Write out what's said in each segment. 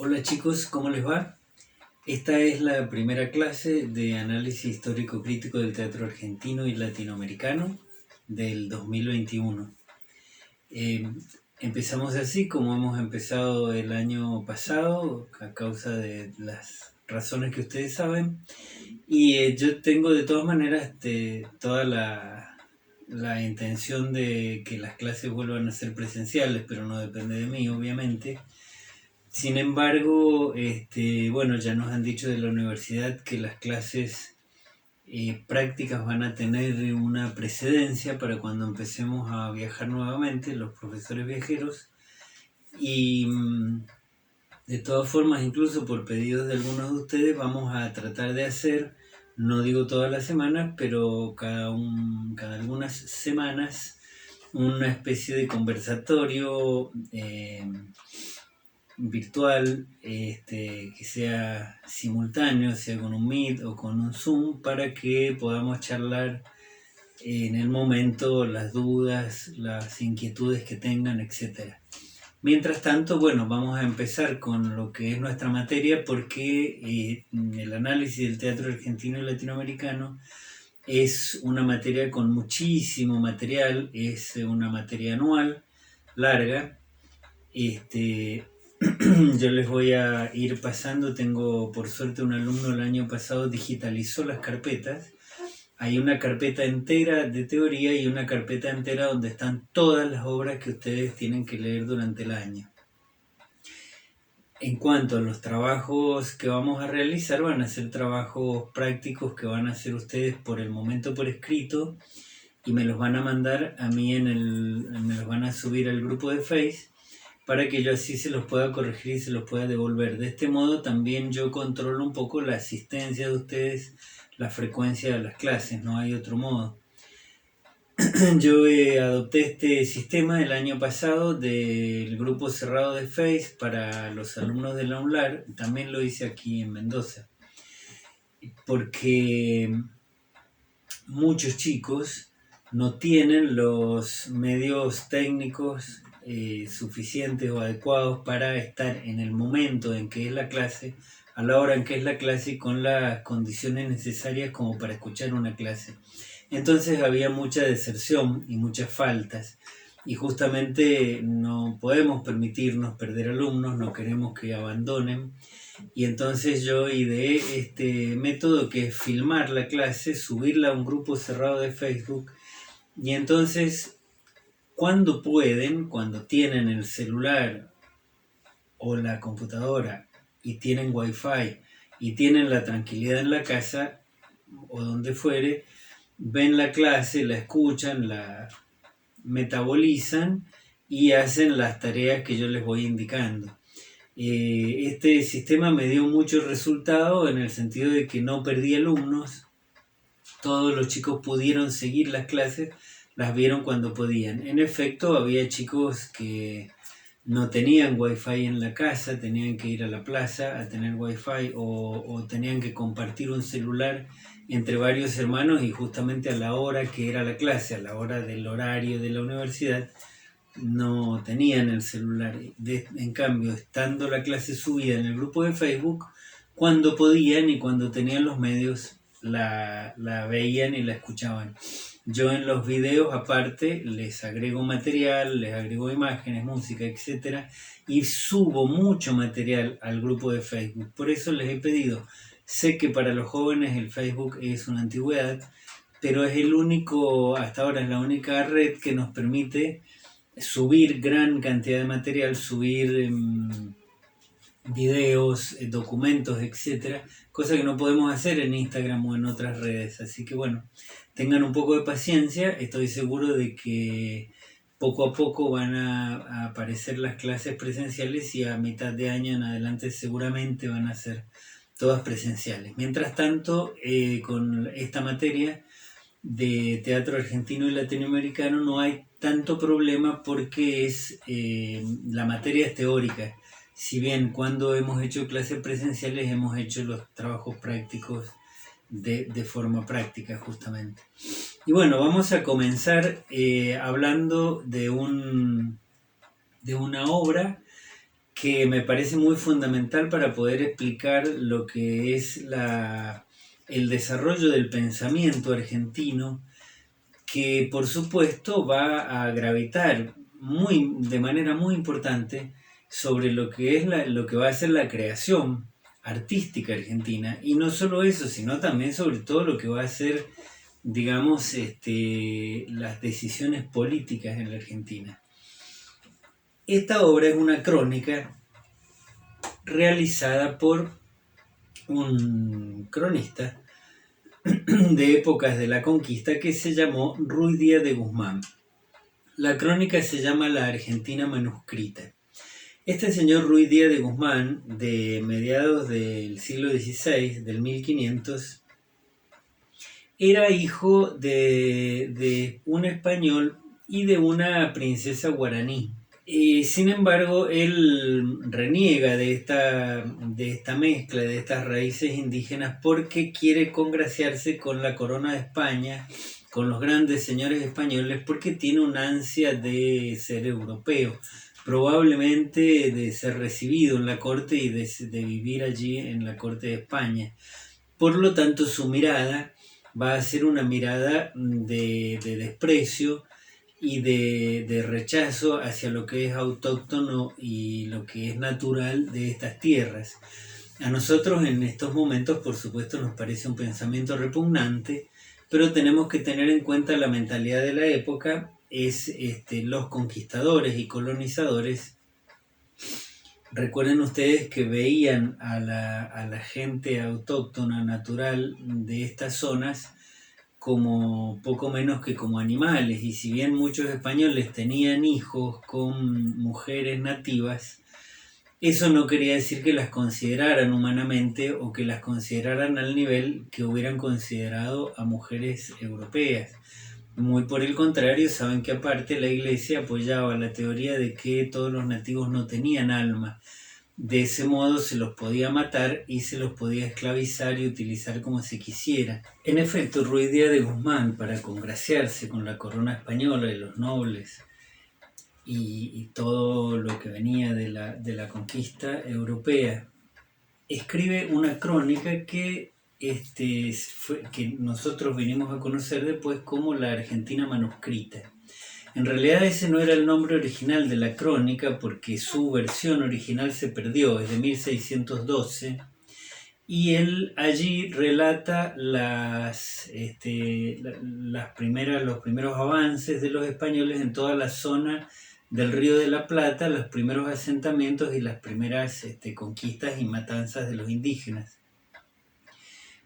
Hola chicos, ¿cómo les va? Esta es la primera clase de análisis histórico crítico del teatro argentino y latinoamericano del 2021. Eh, Empezamos así como hemos empezado el año pasado, a causa de las razones que ustedes saben. Y yo tengo de todas maneras toda la intención de que las clases vuelvan a ser presenciales, pero no depende de mí, obviamente. Sin embargo, bueno, ya nos han dicho de la universidad que las clases prácticas van a tener una precedencia para cuando empecemos a viajar nuevamente, los profesores viajeros. Y de todas formas, incluso por pedidos de algunos de ustedes, vamos a tratar de hacer, no digo todas las semanas, pero cada algunas semanas, una especie de conversatorio virtual, que sea simultáneo, sea con un Meet o con un Zoom, para que podamos charlar en el momento las dudas, las inquietudes que tengan, etc. Mientras tanto, bueno, vamos a empezar con lo que es nuestra materia, porque el análisis del teatro argentino y latinoamericano es una materia con muchísimo material, es una materia anual, larga. Yo les voy a ir pasando, tengo por suerte un alumno el año pasado digitalizó las carpetas. Hay una carpeta entera de teoría y una carpeta entera donde están todas las obras que ustedes tienen que leer durante el año. En cuanto a los trabajos que vamos a realizar, van a ser trabajos prácticos que van a hacer ustedes por el momento por escrito y me los van a mandar a mí me los van a subir al grupo de Face, para que yo así se los pueda corregir y se los pueda devolver. De este modo también yo controlo un poco la asistencia de ustedes, la frecuencia de las clases, no hay otro modo. Yo adopté este sistema el año pasado del grupo cerrado de Face para los alumnos de la UNLAR, también lo hice aquí en Mendoza, porque muchos chicos no tienen los medios técnicos suficientes o adecuados para estar en el momento en que es la clase, a la hora en que es la clase y con las condiciones necesarias como para escuchar una clase. Entonces había mucha deserción y muchas faltas, y justamente no podemos permitirnos perder alumnos, no queremos que abandonen. Y entonces yo ideé este método, que es filmar la clase, subirla a un grupo cerrado de Facebook, y entonces cuando pueden, cuando tienen el celular o la computadora y tienen wifi y tienen la tranquilidad en la casa o donde fuere, ven la clase, la escuchan, la metabolizan y hacen las tareas que yo les voy indicando. Este sistema me dio mucho resultado en el sentido de que no perdí alumnos, todos los chicos pudieron seguir las clases, las vieron cuando podían. En efecto, había chicos que no tenían wifi en la casa, tenían que ir a la plaza a tener wifi o tenían que compartir un celular entre varios hermanos, y justamente a la hora que era la clase, a la hora del horario de la universidad, no tenían el celular. En cambio, estando la clase subida en el grupo de Facebook, cuando podían y cuando tenían los medios, la veían y la escuchaban. Yo en los videos aparte les agrego material, les agrego imágenes, música, etc. Y subo mucho material al grupo de Facebook. Por eso les he pedido, sé que para los jóvenes el Facebook es una antigüedad, pero es el único, hasta ahora es la única red que nos permite subir gran cantidad de material, subir videos, documentos, etcétera, cosa que no podemos hacer en Instagram o en otras redes. Así que bueno, tengan un poco de paciencia, estoy seguro de que poco a poco van a aparecer las clases presenciales y a mitad de año en adelante seguramente van a ser todas presenciales. Mientras tanto, con esta materia de teatro argentino y latinoamericano no hay tanto problema, porque la materia es teórica. Si bien cuando hemos hecho clases presenciales hemos hecho los trabajos prácticos de forma práctica justamente. Y bueno, vamos a comenzar hablando de una obra que me parece muy fundamental para poder explicar lo que es el desarrollo del pensamiento argentino, que por supuesto va a gravitar de manera muy importante sobre lo que es lo que va a ser la creación artística argentina, y no solo eso, sino también sobre todo lo que va a ser, digamos, las decisiones políticas en la Argentina. Esta obra es una crónica realizada por un cronista de épocas de la conquista que se llamó Ruy Díaz de Guzmán. La crónica se llama La Argentina manuscrita. Este señor Ruy Díaz de Guzmán, de mediados del siglo XVI, del 1500, era hijo de un español y de una princesa guaraní. Sin embargo, él reniega de esta mezcla, de estas raíces indígenas, porque quiere congraciarse con la corona de España, con los grandes señores españoles, porque tiene una ansia de ser europeo, probablemente de ser recibido en la corte y de vivir allí en la corte de España. Por lo tanto, su mirada va a ser una mirada de desprecio y de rechazo hacia lo que es autóctono y lo que es natural de estas tierras. A nosotros en estos momentos, por supuesto, nos parece un pensamiento repugnante, pero tenemos que tener en cuenta la mentalidad de la época. Los conquistadores y colonizadores, recuerden ustedes que veían a la gente autóctona natural de estas zonas como poco menos que como animales, y si bien muchos españoles tenían hijos con mujeres nativas, eso no quería decir que las consideraran humanamente o que las consideraran al nivel que hubieran considerado a mujeres europeas. Muy por el contrario, saben que aparte la Iglesia apoyaba la teoría de que todos los nativos no tenían alma. De ese modo se los podía matar y se los podía esclavizar y utilizar como se quisiera. En efecto, Ruy Díaz de Guzmán, para congraciarse con la corona española y los nobles y todo lo que venía de la conquista europea, escribe una crónica que nosotros vinimos a conocer después como la Argentina manuscrita. En realidad ese no era el nombre original de la crónica, porque su versión original se perdió, es de 1612, y él allí relata los primeros avances de los españoles en toda la zona del Río de la Plata, los primeros asentamientos y las primeras conquistas y matanzas de los indígenas.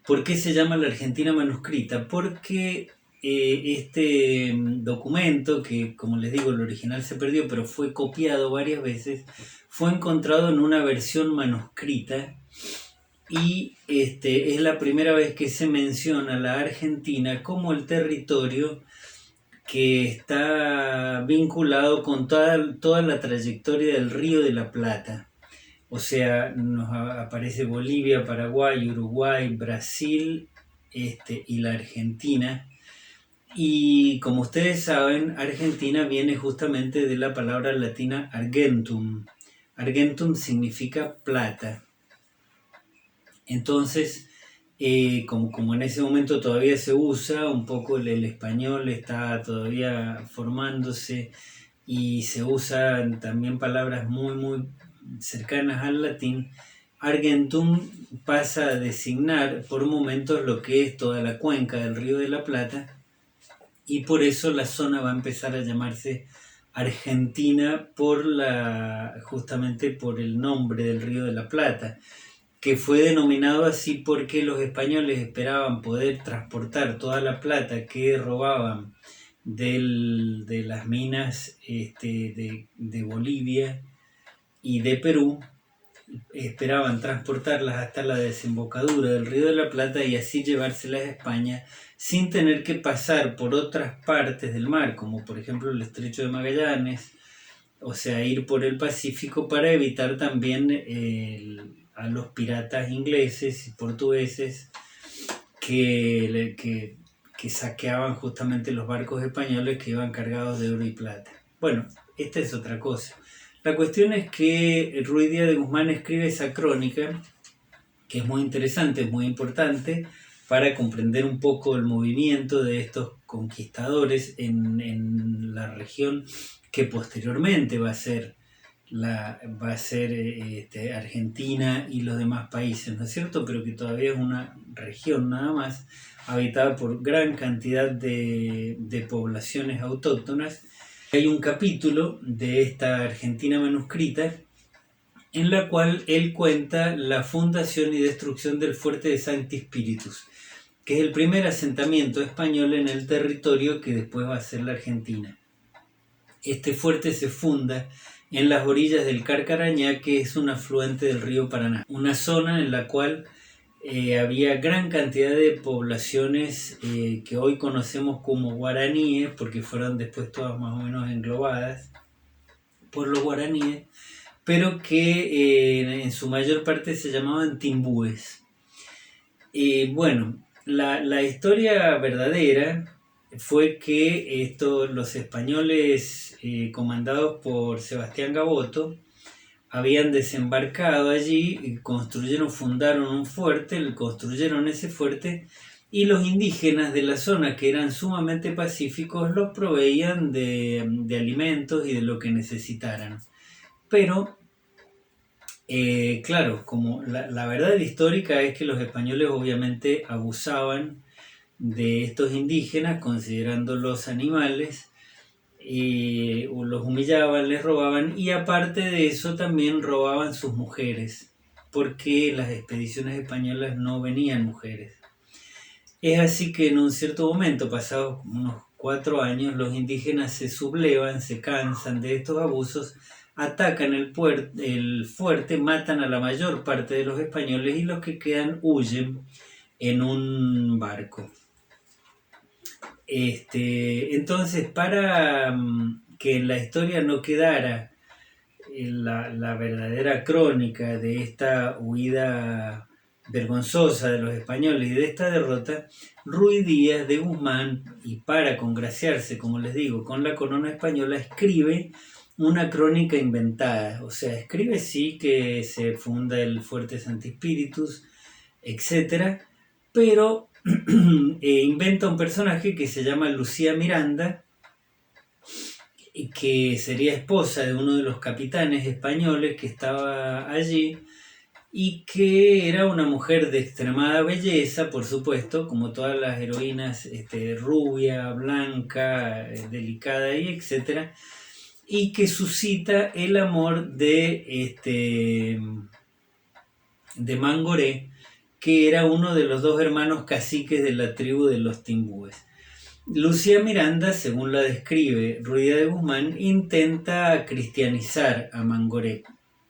¿Por qué se llama la Argentina manuscrita? Porque este documento, que como les digo el original se perdió, pero fue copiado varias veces, fue encontrado en una versión manuscrita, y es la primera vez que se menciona la Argentina como el territorio que está vinculado con toda la trayectoria del Río de la Plata. O sea, nos aparece Bolivia, Paraguay, Uruguay, Brasil y la Argentina. Y como ustedes saben, Argentina viene justamente de la palabra latina argentum. Argentum significa plata. Entonces, como en ese momento todavía se usa, un poco el español está todavía formándose y se usan también palabras muy, muy cercanas al latín, Argentum pasa a designar por momentos lo que es toda la cuenca del Río de la Plata, y por eso la zona va a empezar a llamarse Argentina justamente por el nombre del Río de la Plata, que fue denominado así porque los españoles esperaban poder transportar toda la plata que robaban de las minas de Bolivia y de Perú. Esperaban transportarlas hasta la desembocadura del Río de la Plata y así llevárselas a España sin tener que pasar por otras partes del mar, como por ejemplo el Estrecho de Magallanes, o sea, ir por el Pacífico, para evitar también a los piratas ingleses y portugueses que saqueaban justamente los barcos españoles que iban cargados de oro y plata. Bueno, esta es otra cosa. La cuestión es que Ruy Díaz de Guzmán escribe esa crónica, que es muy interesante, es muy importante, para comprender un poco el movimiento de estos conquistadores en la región que posteriormente va a ser Argentina y los demás países, ¿no es cierto? Pero que todavía es una región nada más, habitada por gran cantidad de poblaciones autóctonas. Hay un capítulo de esta Argentina manuscrita en la cual él cuenta la fundación y destrucción del fuerte de Sancti Spíritus, que es el primer asentamiento español en el territorio que después va a ser la Argentina. Este fuerte se funda en las orillas del Carcarañá, que es un afluente del río Paraná, una zona en la cual había gran cantidad de poblaciones que hoy conocemos como guaraníes, porque fueron después todas más o menos englobadas por los guaraníes, pero que en su mayor parte se llamaban timbúes. Bueno, la historia verdadera fue que los españoles comandados por Sebastián Gaboto habían desembarcado allí, fundaron un fuerte, construyeron ese fuerte, y los indígenas de la zona, que eran sumamente pacíficos, los proveían de alimentos y de lo que necesitaran. Pero, claro, como la verdad histórica es que los españoles obviamente abusaban de estos indígenas, considerándolos animales, o los humillaban, les robaban, y aparte de eso también robaban sus mujeres, porque las expediciones españolas no venían mujeres. Es así que en un cierto momento, pasados unos 4 años, los indígenas se sublevan, se cansan de estos abusos, atacan el fuerte, matan a la mayor parte de los españoles y los que quedan huyen en un barco. Entonces, para que en la historia no quedara la verdadera crónica de esta huida vergonzosa de los españoles y de esta derrota, Ruy Díaz de Guzmán, y para congraciarse, como les digo, con la corona española, escribe una crónica inventada. O sea, escribe sí que se funda el fuerte Sancti Spíritus, etc., pero inventa un personaje que se llama Lucía Miranda, que sería esposa de uno de los capitanes españoles que estaba allí, y que era una mujer de extremada belleza, por supuesto, como todas las heroínas, rubia, blanca, delicada y etcétera, y que suscita el amor de Mangoré, que era uno de los 2 hermanos caciques de la tribu de los timbúes. Lucía Miranda, según la describe Ruy Díaz de Guzmán, intenta cristianizar a Mangoré.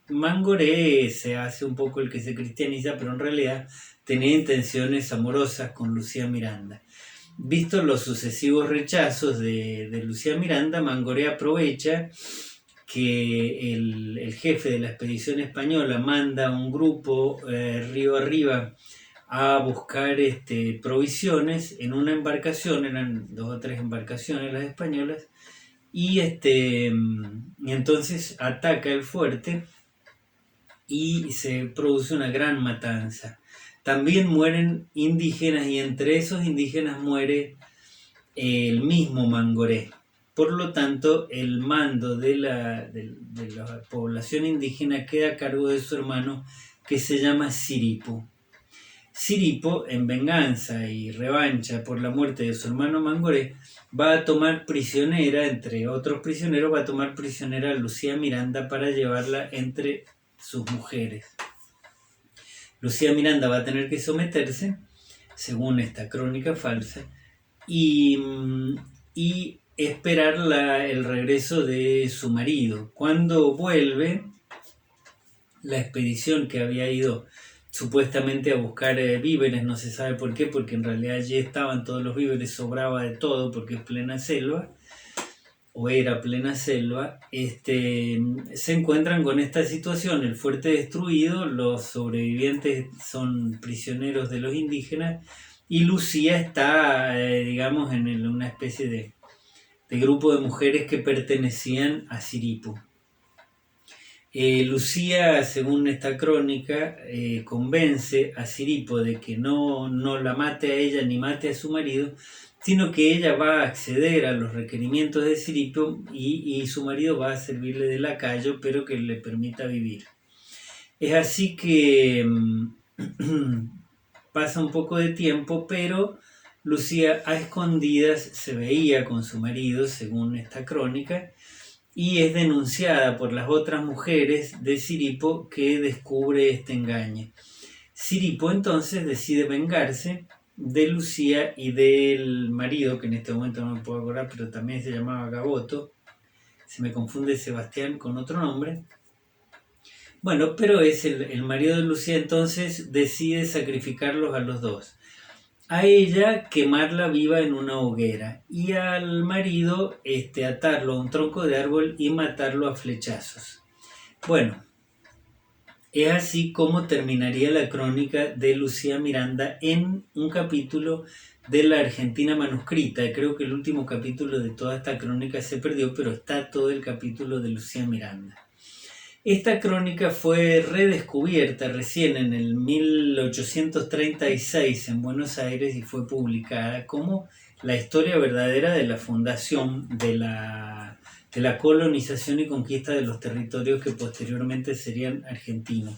Mangoré se hace un poco el que se cristianiza, pero en realidad tenía intenciones amorosas con Lucía Miranda. Vistos los sucesivos rechazos de Lucía Miranda, Mangoré aprovecha que el jefe de la expedición española manda un grupo río arriba a buscar provisiones en una embarcación, eran 2 o 3 embarcaciones las españolas, y entonces ataca el fuerte y se produce una gran matanza. También mueren indígenas, y entre esos indígenas muere el mismo Mangoré. Por lo tanto, el mando de la población indígena queda a cargo de su hermano, que se llama Siripo. Siripo, en venganza y revancha por la muerte de su hermano Mangoré, va a tomar prisionera, entre otros prisioneros, va a tomar prisionera a Lucía Miranda para llevarla entre sus mujeres. Lucía Miranda va a tener que someterse, según esta crónica falsa, y esperar el regreso de su marido. Cuando vuelve, la expedición que había ido supuestamente a buscar víveres, no se sabe por qué, porque en realidad allí estaban todos los víveres, sobraba de todo porque es plena selva, o era plena selva, se encuentran con esta situación, el fuerte destruido, los sobrevivientes son prisioneros de los indígenas, y Lucía está, digamos, en una especie de grupo de mujeres que pertenecían a Siripo. Lucía, según esta crónica, convence a Siripo de que no la mate a ella ni mate a su marido, sino que ella va a acceder a los requerimientos de Siripo y su marido va a servirle de lacayo, pero que le permita vivir. Es así que pasa un poco de tiempo, pero Lucía a escondidas se veía con su marido, según esta crónica, y es denunciada por las otras mujeres de Siripo, que descubre este engaño. Siripo entonces decide vengarse de Lucía y del marido, que en este momento no me puedo acordar, pero también se llamaba Gaboto. Se me confunde Sebastián con otro nombre. Bueno, pero es el marido de Lucía, entonces decide sacrificarlos a los dos. A ella quemarla viva en una hoguera y al marido atarlo a un tronco de árbol y matarlo a flechazos. Bueno, es así como terminaría la crónica de Lucía Miranda en un capítulo de la Argentina manuscrita. Creo que el último capítulo de toda esta crónica se perdió, pero está todo el capítulo de Lucía Miranda. Esta crónica fue redescubierta recién en el 1836 en Buenos Aires y fue publicada como la historia verdadera de la fundación de la colonización y conquista de los territorios que posteriormente serían argentinos.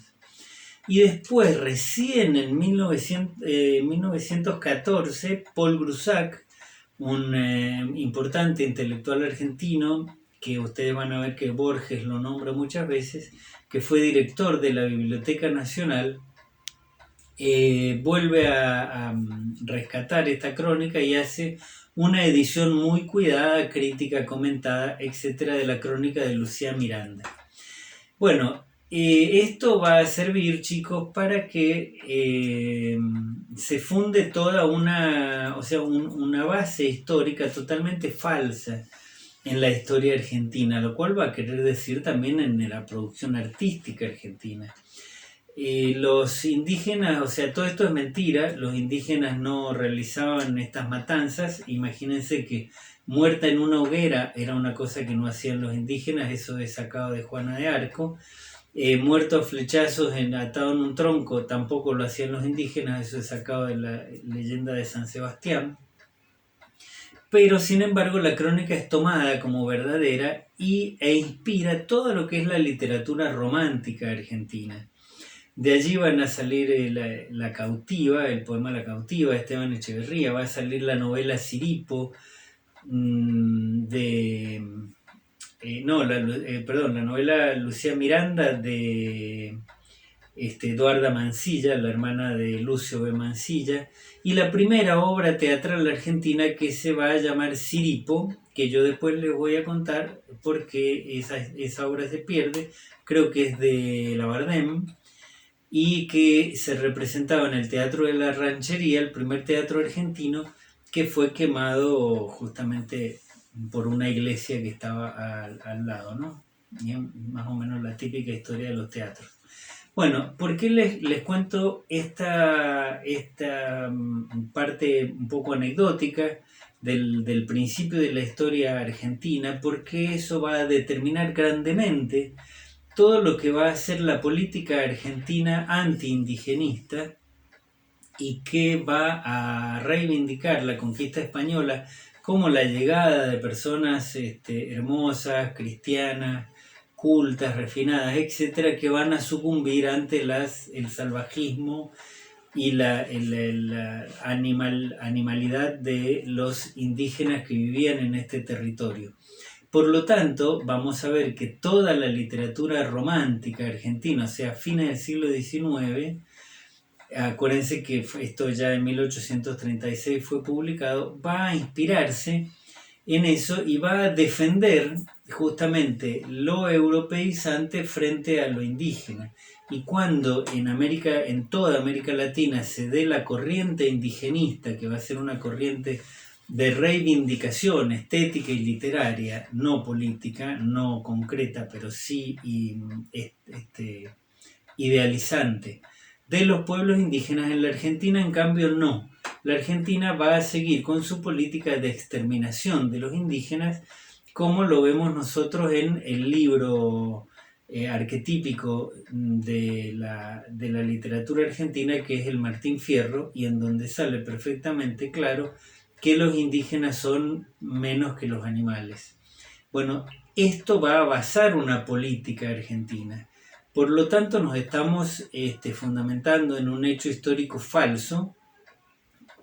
Y después, recién en 1914, Paul Grusac, un importante intelectual argentino, que ustedes van a ver que Borges lo nombra muchas veces, que fue director de la Biblioteca Nacional, vuelve a rescatar esta crónica y hace una edición muy cuidada, crítica, comentada, etcétera, de la crónica de Lucía Miranda. Bueno, esto va a servir, chicos, para que se funde toda una base histórica totalmente falsa en la historia argentina, lo cual va a querer decir también en la producción artística argentina. Los indígenas, todo esto es mentira, los indígenas no realizaban estas matanzas. Imagínense que muerta en una hoguera era una cosa que no hacían los indígenas, eso es sacado de Juana de Arco. Muerto a flechazos atado en un tronco tampoco lo hacían los indígenas, eso es sacado de la leyenda de San Sebastián. Pero sin embargo la crónica es tomada como verdadera e inspira todo lo que es la literatura romántica argentina. De allí van a salir La cautiva, el poema La cautiva de Esteban Echeverría, va a salir la novela Siripo la novela Lucía Miranda de Eduarda Mansilla, la hermana de Lucio B. Mansilla, y la primera obra teatral argentina que se va a llamar Siripo, que yo después les voy a contar porque esa obra se pierde, creo que es de Labardem, y que se representaba en el Teatro de la Ranchería, el primer teatro argentino, que fue quemado justamente por una iglesia que estaba al lado, ¿no? Y más o menos la típica historia de los teatros. Bueno, ¿por qué les cuento esta parte un poco anecdótica del principio de la historia argentina? Porque eso va a determinar grandemente todo lo que va a ser la política argentina anti-indigenista y que va a reivindicar la conquista española como la llegada de personas hermosas, cristianas, cultas, refinadas, etcétera, que van a sucumbir ante el salvajismo y la animalidad de los indígenas que vivían en este territorio. Por lo tanto, vamos a ver que toda la literatura romántica argentina, o sea, fines del siglo XIX, acuérdense que esto ya en 1836 fue publicado, va a inspirarse en eso y va a defender justamente lo europeizante frente a lo indígena. Y cuando en toda América Latina se dé la corriente indigenista, que va a ser una corriente de reivindicación estética y literaria, no política, no concreta, pero sí idealizante, de los pueblos indígenas, en la Argentina en cambio no. La Argentina va a seguir con su política de exterminación de los indígenas, como lo vemos nosotros en el libro arquetípico de la literatura argentina, que es el Martín Fierro, y en donde sale perfectamente claro que los indígenas son menos que los animales. Bueno, esto va a basar una política argentina. Por lo tanto, nos estamos fundamentando en un hecho histórico falso,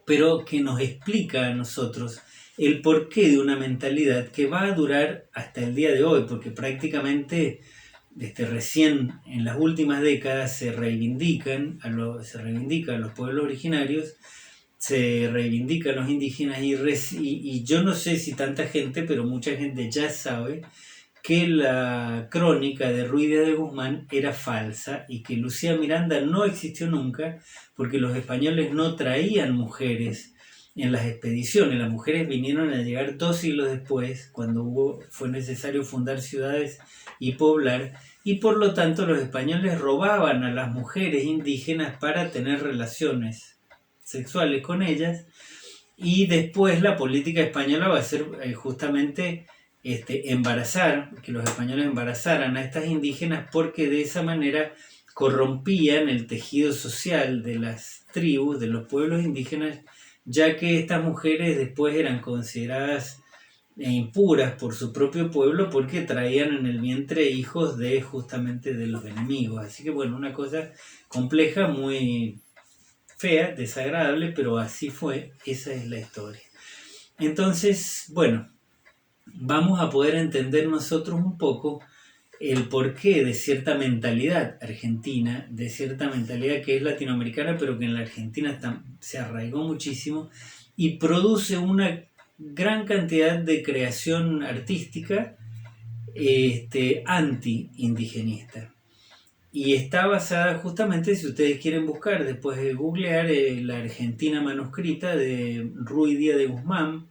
pero que nos explica a nosotros el porqué de una mentalidad que va a durar hasta el día de hoy, porque prácticamente recién en las últimas décadas se reivindican a los pueblos originarios, se reivindican a los indígenas y yo no sé si tanta gente, pero mucha gente ya sabe que la crónica de Ruy Díaz de Guzmán era falsa y que Lucía Miranda no existió nunca porque los españoles no traían mujeres en las expediciones. Las mujeres vinieron a llegar 2 siglos después, cuando fue necesario fundar ciudades y poblar, y por lo tanto los españoles robaban a las mujeres indígenas para tener relaciones sexuales con ellas, y después la política española va a ser justamente embarazar, que los españoles embarazaran a estas indígenas, porque de esa manera corrompían el tejido social de las tribus, de los pueblos indígenas, ya que estas mujeres después eran consideradas impuras por su propio pueblo porque traían en el vientre hijos de justamente de los enemigos. Así que bueno, una cosa compleja, muy fea, desagradable, pero así fue, esa es la historia. Entonces, bueno, vamos a poder entender nosotros un poco el porqué de cierta mentalidad argentina, de cierta mentalidad que es latinoamericana, pero que en la Argentina se arraigó muchísimo y produce una gran cantidad de creación artística anti-indigenista. Y está basada justamente, si ustedes quieren buscar, después de googlear, la Argentina manuscrita de Ruy Díaz de Guzmán,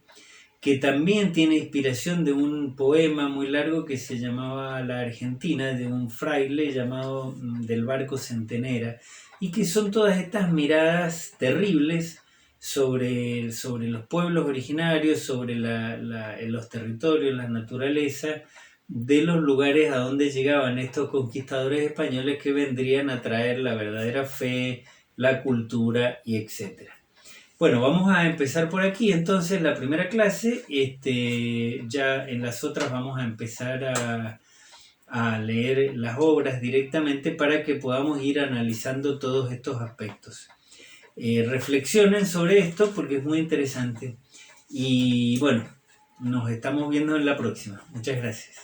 que también tiene inspiración de un poema muy largo que se llamaba La Argentina, de un fraile llamado Del Barco Centenera, y que son todas estas miradas terribles sobre los pueblos originarios, sobre los territorios, la naturaleza, de los lugares a donde llegaban estos conquistadores españoles que vendrían a traer la verdadera fe, la cultura y etcétera. Bueno, vamos a empezar por aquí entonces la primera clase. Ya en las otras vamos a empezar a leer las obras directamente para que podamos ir analizando todos estos aspectos. Reflexionen sobre esto porque es muy interesante. Y bueno, nos estamos viendo en la próxima. Muchas gracias.